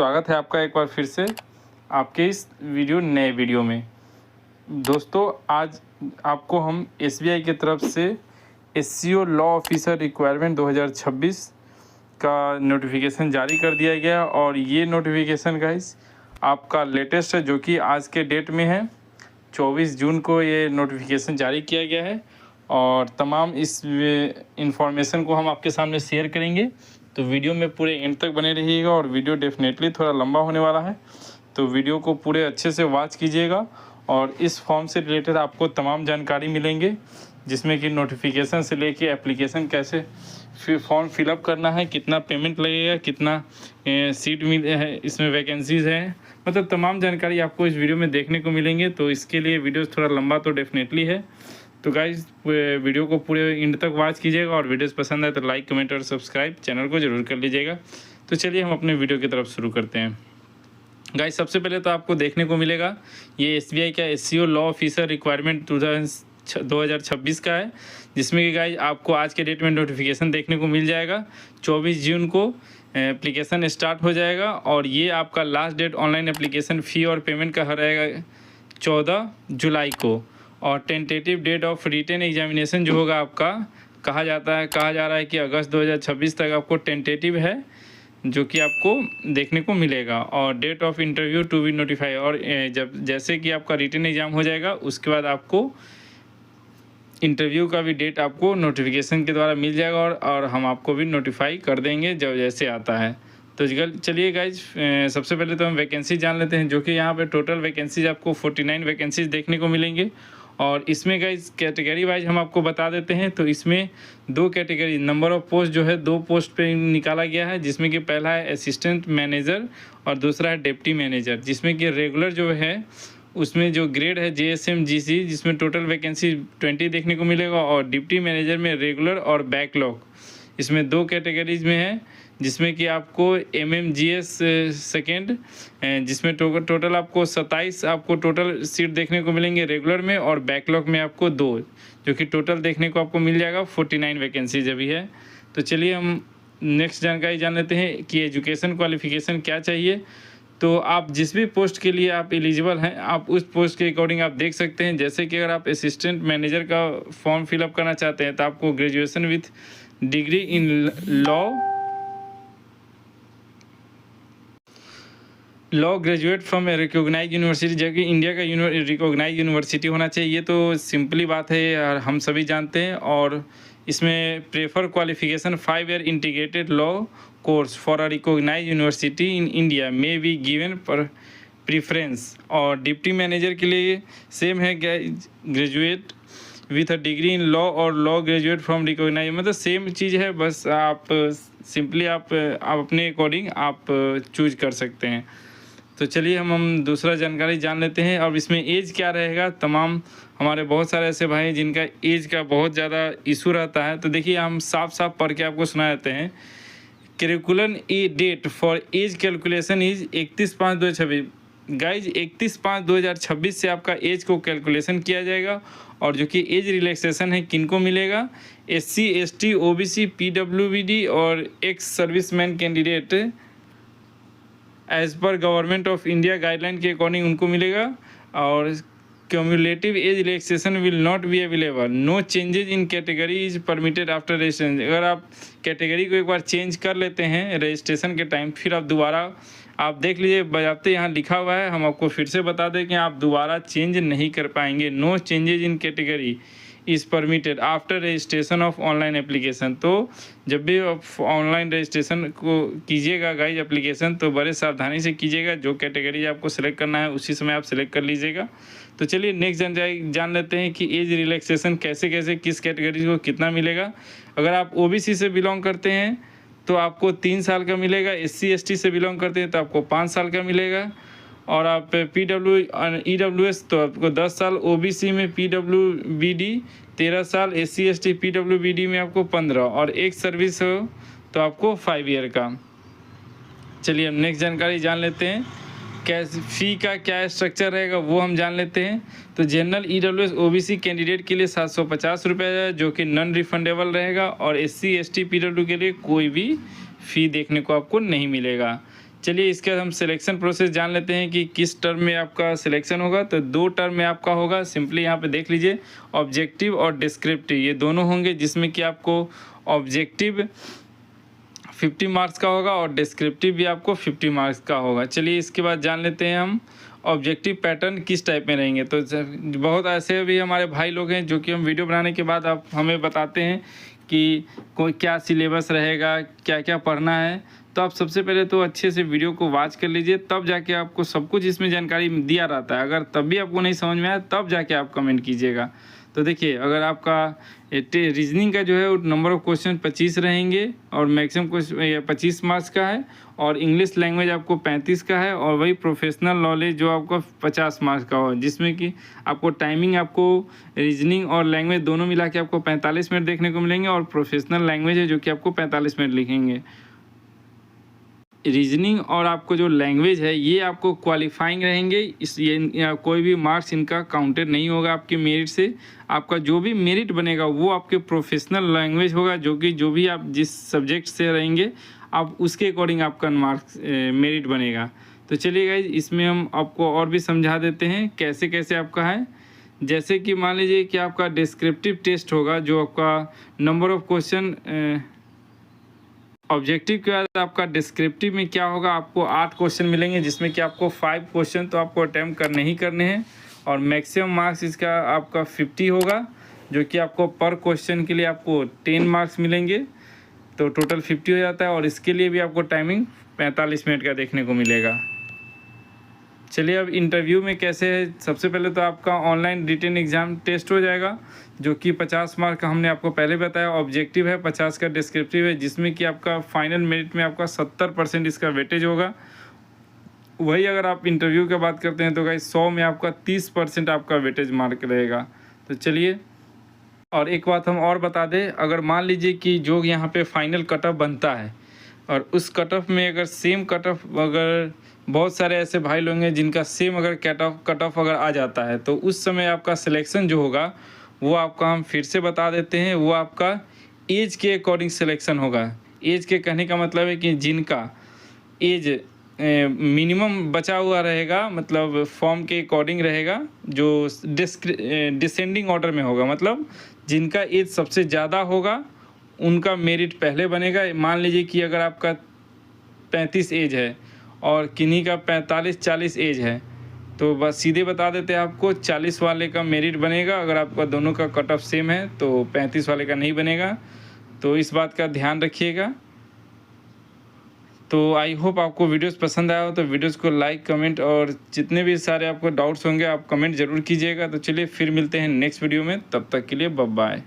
स्वागत है आपका एक बार फिर से आपके इस नए वीडियो में। दोस्तों, आज आपको हम एसबीआई की तरफ से एससीओ लॉ ऑफिसर रिक्वायरमेंट 2026 का नोटिफिकेशन जारी कर दिया गया और ये नोटिफिकेशन गाइस आपका लेटेस्ट है, जो कि आज के डेट में है। 24 जून को ये नोटिफिकेशन जारी किया गया है और तमाम इस इंफॉर्मेशन को हम आपके सामने शेयर करेंगे। तो वीडियो में पूरे एंड तक बने रहिएगा और वीडियो डेफिनेटली थोड़ा लंबा होने वाला है, तो वीडियो को पूरे अच्छे से वॉच कीजिएगा। और इस फॉर्म से रिलेटेड आपको तमाम जानकारी मिलेंगे, जिसमें कि नोटिफिकेशन से लेके एप्लीकेशन कैसे फॉर्म फिलअप करना है, कितना पेमेंट लगेगा, कितना सीट मिल है, इसमें वैकेंसीज़ हैं, मतलब तमाम जानकारी आपको इस वीडियो में देखने को मिलेंगे। तो इसके लिए वीडियो थोड़ा लंबा तो डेफिनेटली है। तो गाइज वीडियो को पूरे एंड तक वॉच कीजिएगा और वीडियोस पसंद आए तो लाइक, कमेंट और सब्सक्राइब चैनल को ज़रूर कर लीजिएगा। तो चलिए हम अपने वीडियो की तरफ शुरू करते हैं। गाइज सबसे पहले तो आपको देखने को मिलेगा ये एसबीआई का एससीओ लॉ ऑफिसर रिक्वायरमेंट 2026 का है, जिसमें कि गाइज आपको आज के डेट में नोटिफिकेशन देखने को मिल जाएगा। 24 जून को एप्लीकेशन स्टार्ट हो जाएगा और ये आपका last date online application fee और पेमेंट का रहेगा 14 जुलाई को। और tentative date of written examination जो होगा आपका कहा जा रहा है कि अगस्त 2026 तक आपको टेंटेटिव है, जो कि आपको देखने को मिलेगा। और date of interview to be notified, और जैसे कि आपका रिटन एग्ज़ाम हो जाएगा उसके बाद आपको इंटरव्यू का भी डेट आपको नोटिफिकेशन के द्वारा मिल जाएगा और हम आपको भी नोटिफाई कर देंगे जब जैसे आता है। तो चलिए गाइज सबसे पहले तो हम वैकेंसी जान लेते हैं, जो कि यहाँ पे टोटल वैकेंसीज आपको 49 वैकेंसीज देखने को मिलेंगे। और इसमें गाइज कैटेगरी वाइज हम आपको बता देते हैं। तो इसमें दो कैटेगरी नंबर ऑफ पोस्ट जो है 2 पोस्ट पे निकाला गया है, जिसमें कि पहला है असिस्टेंट मैनेजर और दूसरा है डिप्टी मैनेजर। जिसमें कि रेगुलर जो है उसमें जो ग्रेड है JSM GC, जिसमें टोटल वैकेंसी 20 देखने को मिलेगा। और डिप्टी मैनेजर में रेगुलर और बैकलॉग, इसमें 2 कैटेगरीज में है, जिसमें कि आपको MMGS सेकेंड, जिसमें टोटल आपको 27 आपको टोटल सीट देखने को मिलेंगे रेगुलर में, और बैकलॉग में आपको 2, जो कि टोटल देखने को आपको मिल जाएगा 49 वैकेंसीज अभी है। तो चलिए हम नेक्स्ट जानकारी जान लेते हैं कि एजुकेशन क्वालिफिकेशन क्या चाहिए। तो आप जिस भी पोस्ट के लिए आप एलिजिबल हैं, आप उस पोस्ट के अकॉर्डिंग आप देख सकते हैं। जैसे कि अगर आप असिस्टेंट मैनेजर का फॉर्म फिलअप करना चाहते हैं तो आपको graduation with degree in law graduate from a recognise university, जबकि इंडिया का रिकॉग्नाइज यूनिवर्सिटी होना चाहिए। ये तो सिंपली बात है और हम सभी जानते हैं। और इसमें prefer qualification 5 year integrated law course for a recognise university in India may be given पर प्रीफ्रेंस। और डिप्टी मैनेजर के लिए सेम है, graduate with a degree in law और लॉ ग्रेजुएट फ्रॉम रिकॉग्नाइज, मतलब सेम चीज़ है। बस आप सिंपली आप अपने अकॉर्डिंग आप चूज कर सकते हैं। तो चलिए हम दूसरा जानकारी जान लेते हैं। और इसमें एज क्या रहेगा। तमाम हमारे बहुत सारे ऐसे भाई जिनका एज का बहुत ज़्यादा इशू रहता है, तो देखिए हम साफ साफ पढ़ के आपको सुना देते हैं। Curriculum a date for age calculation is 31/5/2026। Guys 31/5/2026 से आपका एज को कैलकुलेशन किया जाएगा। और जो कि एज रिलैक्सेशन है किनको मिलेगा, SC ST OBC PWBD और एक्स सर्विसमैन कैंडिडेट एज पर गवर्नमेंट ऑफ इंडिया गाइडलाइन के अकॉर्डिंग उनको मिलेगा। और cumulative age relaxation will not be available, no changes in category is permitted after registration. अगर आप कैटेगरी को एक बार चेंज कर लेते हैं रजिस्ट्रेशन के टाइम, फिर आप दोबारा आप देख लीजिए बजाते यहाँ लिखा हुआ है, हम आपको फिर से बता दें कि आप दोबारा चेंज नहीं कर पाएंगे। No changes in category is permitted after registration of online application. तो जब भी आप ऑनलाइन रजिस्ट्रेशन को कीजिएगा गाइज एप्लीकेशन, तो बड़े सावधानी से कीजिएगा। जो कैटेगरी आपको सेलेक्ट करना है उसी समय आप सेलेक्ट कर लीजिएगा। तो चलिए नेक्स्ट जान लेते हैं कि एज रिलैक्सेशन कैसे कैसे किस कैटेगरी को कितना मिलेगा। अगर आप OBC से बिलोंग करते हैं तो आपको 3 साल का मिलेगा, SC ST से बिलोंग करते हैं तो आपको 5 साल का मिलेगा। और आप EWS तो आपको 10 साल, OBC में PWBD 13 साल, SC ST PWBD में आपको 15, और एक सर्विस हो तो आपको 5 ईयर का। चलिए हम नेक्स्ट जानकारी जान लेते हैं। कैसे फ़ी का क्या स्ट्रक्चर रहेगा वो हम जान लेते हैं। तो जनरल EWS OBC कैंडिडेट के लिए 750 रुपये, जो कि नॉन रिफंडेबल रहेगा। और SC ST PW के लिए कोई भी फ़ी देखने को आपको नहीं मिलेगा। चलिए इसका हम सिलेक्शन प्रोसेस जान लेते हैं कि किस टर्म में आपका सिलेक्शन होगा। तो 2 टर्म में आपका होगा। सिंपली यहाँ पे देख लीजिए, ऑब्जेक्टिव और डिस्क्रिप्टिव ये दोनों होंगे, जिसमें कि आपको ऑब्जेक्टिव 50 मार्क्स का होगा और डिस्क्रिप्टिव भी आपको 50 मार्क्स का होगा। चलिए इसके बाद जान लेते हैं हम ऑब्जेक्टिव पैटर्न किस टाइप में रहेंगे। तो बहुत ऐसे भी हमारे भाई लोग हैं जो कि हम वीडियो बनाने के बाद आप हमें बताते हैं कि कोई क्या सिलेबस रहेगा, क्या क्या पढ़ना है। तो आप सबसे पहले तो अच्छे से वीडियो को वॉच कर लीजिए, तब जाके आपको सब कुछ इसमें जानकारी दिया रहता है। अगर तब भी आपको नहीं समझ में आया तब जाके आप कमेंट कीजिएगा। तो देखिए, अगर आपका रीजनिंग का जो है नंबर ऑफ क्वेश्चन 25 रहेंगे और मैक्सिमम क्वेश्चन 25 मार्क्स का है, और इंग्लिश लैंग्वेज आपको 35 का है, और वही प्रोफेशनल नॉलेज जो आपका 50 मार्क्स का हो, जिसमें कि आपको टाइमिंग आपको रीजनिंग और लैंग्वेज दोनों मिला के आपको 45 मिनट देखने को मिलेंगे, और प्रोफेशनल लैंग्वेज है जो कि आपको 45 मिनट लिखेंगे। रीजनिंग और आपको जो लैंग्वेज है ये आपको क्वालिफाइंग रहेंगे, इस ये कोई भी मार्क्स इनका काउंटेड नहीं होगा आपके मेरिट से। आपका जो भी मेरिट बनेगा वो आपके प्रोफेशनल लैंग्वेज होगा, जो भी आप जिस सब्जेक्ट से रहेंगे आप उसके अकॉर्डिंग आपका मार्क्स मेरिट बनेगा। तो चलिए गाइस, इसमें हम आपको और भी समझा देते हैं कैसे कैसे आपका है। जैसे कि मान लीजिए कि आपका डिस्क्रिप्टिव टेस्ट होगा, जो आपका नंबर ऑफ क्वेश्चन ऑब्जेक्टिव के बाद आपका डिस्क्रिप्टिव में क्या होगा, आपको 8 क्वेश्चन मिलेंगे, जिसमें कि आपको 5 क्वेश्चन तो आपको अटैम्प्ट करने ही करने हैं, और मैक्सिमम मार्क्स इसका आपका 50 होगा, जो कि आपको पर क्वेश्चन के लिए आपको 10 मार्क्स मिलेंगे, तो टोटल 50 हो जाता है। और इसके लिए भी आपको टाइमिंग 45 मिनट का देखने को मिलेगा। चलिए अब इंटरव्यू में कैसे है। सबसे पहले तो आपका ऑनलाइन रिटन एग्ज़ाम टेस्ट हो जाएगा, जो कि 50 मार्क का हमने आपको पहले बताया। ऑब्जेक्टिव है 50 का, डिस्क्रिप्टिव है, जिसमें कि आपका फाइनल मेरिट में आपका 70% इसका वेटेज होगा। वही अगर आप इंटरव्यू की बात करते हैं तो गाइस 100 में आपका 30% आपका वेटेज मार्क रहेगा। तो चलिए, और एक बात हम और बता दें, अगर मान लीजिए कि जो यहाँ पे फाइनल कट ऑफ बनता है, और उस कट ऑफ में अगर सेम कट ऑफ, अगर बहुत सारे ऐसे भाई लोग हैं जिनका सेम अगर कट ऑफ अगर आ जाता है, तो उस समय आपका सिलेक्शन जो होगा वो आपका हम फिर से बता देते हैं, वो आपका एज के अकॉर्डिंग सिलेक्शन होगा। एज के कहने का मतलब है कि जिनका एज मिनिमम बचा हुआ रहेगा, मतलब फॉर्म के अकॉर्डिंग रहेगा, जो डिसेंडिंग ऑर्डर में होगा, मतलब जिनका एज सबसे ज़्यादा होगा उनका मेरिट पहले बनेगा। मान लीजिए कि अगर आपका 35 एज है और किन्हीं का 45-40 एज है, तो बस सीधे बता देते हैं आपको 40 वाले का मेरिट बनेगा। अगर आपका दोनों का कट ऑफ सेम है तो 35 वाले का नहीं बनेगा। तो इस बात का ध्यान रखिएगा। तो आई होप आपको वीडियोस पसंद आया हो, तो वीडियोस को लाइक, कमेंट, और जितने भी सारे आपको डाउट्स होंगे आप कमेंट ज़रूर कीजिएगा। तो चलिए फिर मिलते हैं नेक्स्ट वीडियो में, तब तक के लिए बाय बाय।